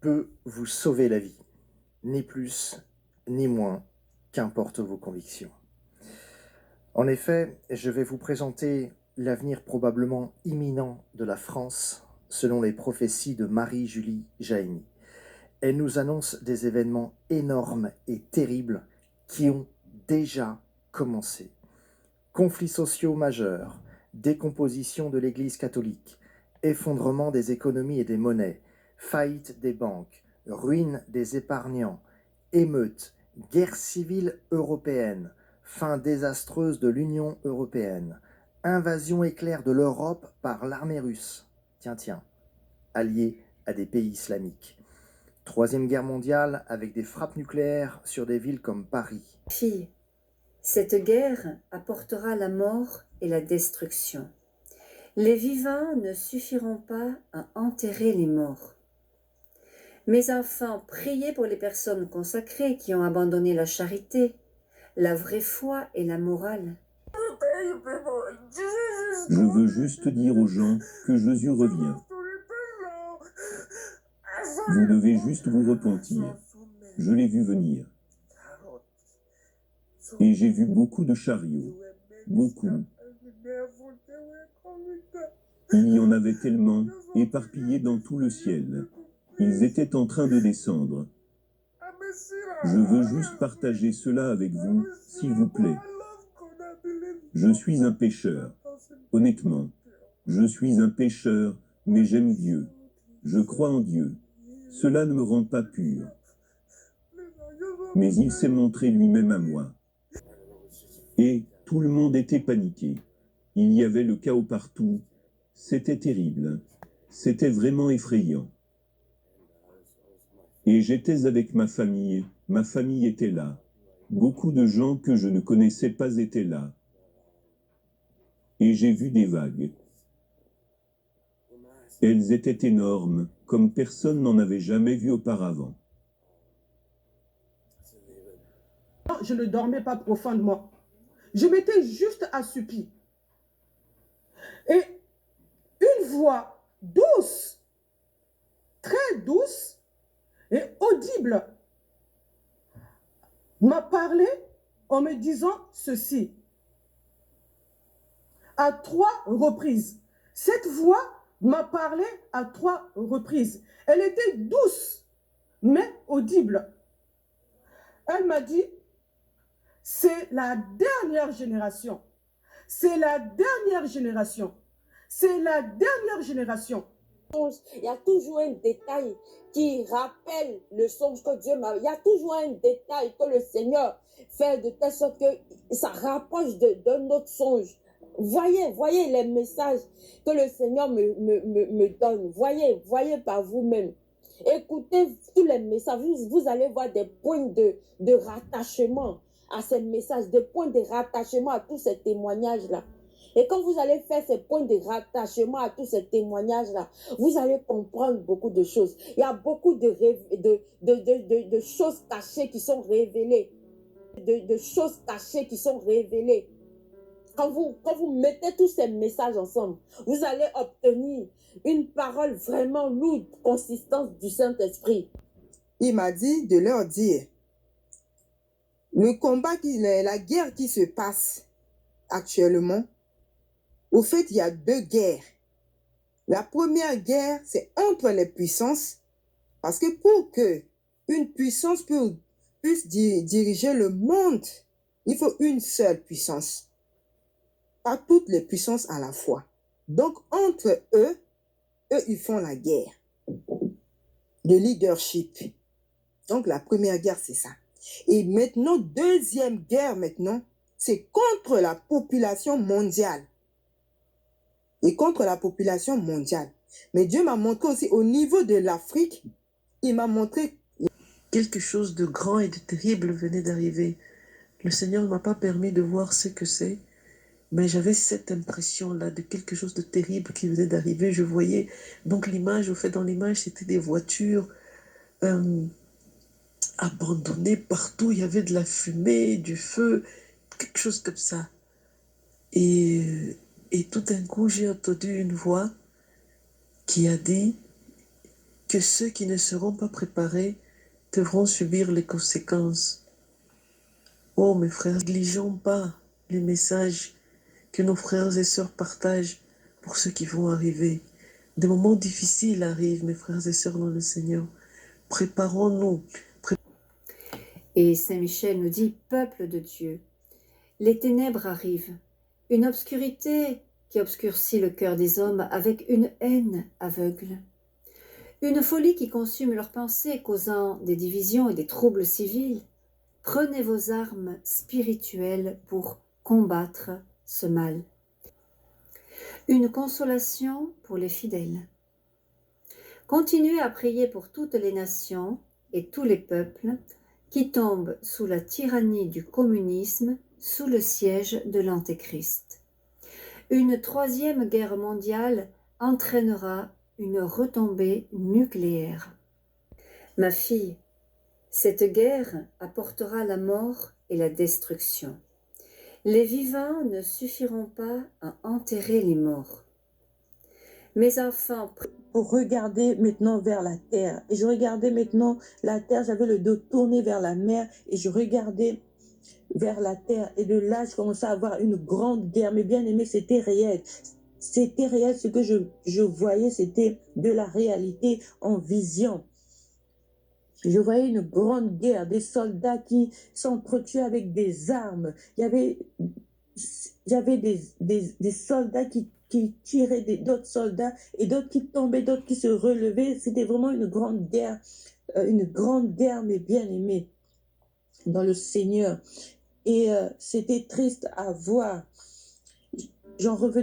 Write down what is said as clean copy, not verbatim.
peut vous sauver la vie, ni plus ni moins, qu'importe vos convictions. En effet, je vais vous présenter l'avenir probablement imminent de la France, selon les prophéties de Marie-Julie Jahenny. Elle nous annonce des événements énormes et terribles qui ont déjà commencé. Conflits sociaux majeurs, décomposition de l'Église catholique, effondrement des économies et des monnaies, faillite des banques, ruine des épargnants, émeutes, guerre civile européenne, fin désastreuse de l'Union européenne, invasion éclair de l'Europe par l'armée russe, alliée à des pays islamiques. Troisième guerre mondiale avec des frappes nucléaires sur des villes comme Paris. Fille, cette guerre apportera la mort et la destruction. Les vivants ne suffiront pas à enterrer les morts. Mes enfants, priez pour les personnes consacrées qui ont abandonné la charité, la vraie foi et la morale. Je veux juste dire aux gens que Jésus revient. Vous devez juste vous repentir. Je l'ai vu venir. Et j'ai vu beaucoup de chariots. Beaucoup. Il y en avait tellement, éparpillés dans tout le ciel. Ils étaient en train de descendre. Je veux juste partager cela avec vous, s'il vous plaît. Je suis un pécheur. Honnêtement, je suis un pécheur, mais j'aime Dieu. Je crois en Dieu. Cela ne me rend pas pur. Mais il s'est montré lui-même à moi. Et tout le monde était paniqué. Il y avait le chaos partout. C'était terrible. C'était vraiment effrayant. Et j'étais avec ma famille était là. Beaucoup de gens que je ne connaissais pas étaient là. Et j'ai vu des vagues. Elles étaient énormes, comme personne n'en avait jamais vu auparavant. Je ne dormais pas profondément. Je m'étais juste assoupi. Et une voix douce, très douce et audible m'a parlé en me disant ceci. À 3 reprises. Cette voix m'a parlé à 3 reprises. Elle était douce, mais audible. Elle m'a dit, c'est la dernière génération. C'est la dernière génération. C'est la dernière génération. Il y a toujours un détail qui rappelle le songe que Dieu m'a. Il y a toujours un détail que le Seigneur fait de telle sorte que ça rapproche d'un autre songe. Voyez les messages que le Seigneur me donne. Voyez par vous-même. Écoutez tous les messages. Vous allez voir des points de rattachement à ces messages, des points de rattachement à tous ces témoignages-là. Et quand vous allez faire ces points de rattachement à tous ces témoignages-là, vous allez comprendre beaucoup de choses. Il y a beaucoup de choses cachées qui sont révélées. De choses cachées qui sont révélées. Quand vous mettez tous ces messages ensemble, vous allez obtenir une parole vraiment lourde, consistance du Saint-Esprit. Il m'a dit de leur dire, le combat, la guerre qui se passe actuellement, au fait, il y a 2 guerres. La première guerre, c'est entre les puissances, parce que pour que une puissance puisse diriger le monde, il faut une seule puissance. Pas toutes les puissances à la fois. Donc, entre eux, ils font la guerre de leadership. Donc, la première guerre, c'est ça. Et maintenant, deuxième guerre, c'est contre la population mondiale. Et contre la population mondiale. Mais Dieu m'a montré aussi au niveau de l'Afrique, il m'a montré quelque chose de grand et de terrible venait d'arriver. Le Seigneur ne m'a pas permis de voir ce que c'est, mais j'avais cette impression-là de quelque chose de terrible qui venait d'arriver. Je voyais donc l'image, au fait, dans l'image, c'était des voitures abandonnées partout. Il y avait de la fumée, du feu, quelque chose comme ça. Et tout d'un coup, j'ai entendu une voix qui a dit que ceux qui ne seront pas préparés devront subir les conséquences. Oh mes frères, négligeons pas les messages que nos frères et sœurs partagent pour ceux qui vont arriver. Des moments difficiles arrivent, mes frères et sœurs dans le Seigneur. Préparons-nous. Et Saint Michel nous dit, peuple de Dieu, les ténèbres arrivent, une obscurité qui obscurcit le cœur des hommes avec une haine aveugle, une folie qui consume leurs pensées, causant des divisions et des troubles civils. Prenez vos armes spirituelles pour combattre ce mal. Une consolation pour les fidèles. Continuez à prier pour toutes les nations et tous les peuples qui tombent sous la tyrannie du communisme, sous le siège de l'Antéchrist. Une troisième guerre mondiale entraînera une retombée nucléaire. Ma fille, cette guerre apportera la mort et la destruction. Les vivants ne suffiront pas à enterrer les morts. Mes enfants, pour regarder maintenant vers la terre. Et je regardais maintenant la terre, j'avais le dos tourné vers la mer et je regardais vers la terre. Et de là, je commençais à avoir une grande guerre. Mais bien aimé, c'était réel. C'était réel, ce que je voyais, c'était de la réalité en vision. Je voyais une grande guerre, des soldats qui s'entretuaient avec des armes. Il y avait des soldats qui tiraient d'autres soldats et d'autres qui tombaient, d'autres qui se relevaient. C'était vraiment une grande guerre, mais bien aimée dans le Seigneur. Et c'était triste à voir. J'en revenais